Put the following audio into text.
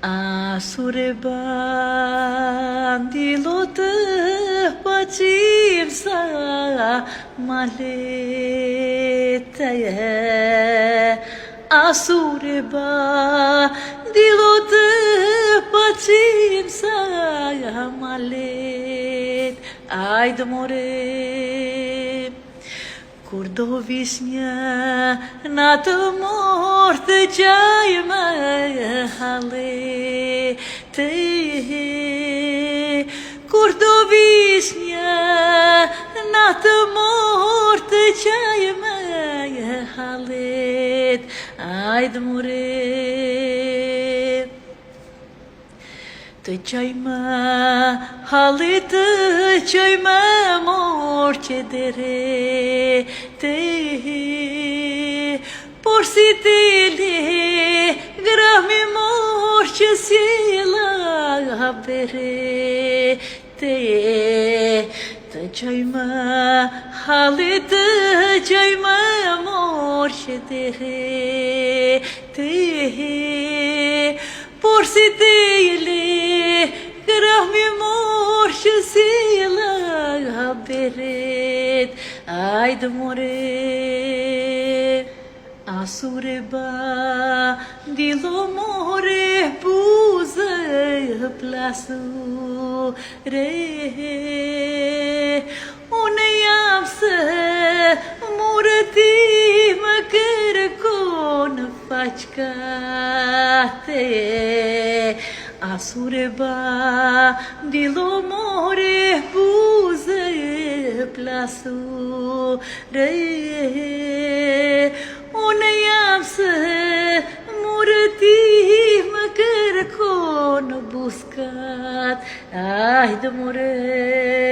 Asure bandilo të pacim sa maleta je. Asure bandilo të pacim sa malet. Ajde more, kur do visnja na të morë të qaj me halete. Kur do visnja na të morë të qaj me halet. Ajde more, të qaj me halet, të qaj me morë që dere te. Por si te le grahmi morë që sjela bere te. Të qaj me halet, të qaj me morë që dere te. Por si te le grahmi morë që sjela beret. Ajde more, asure bandilo more buzë plasure. Unë jam se mure ti më kërkon faqkate. Asure bandilo more buzë plasure. Unë jam se mure ti më kërkon buskat. Ajde more.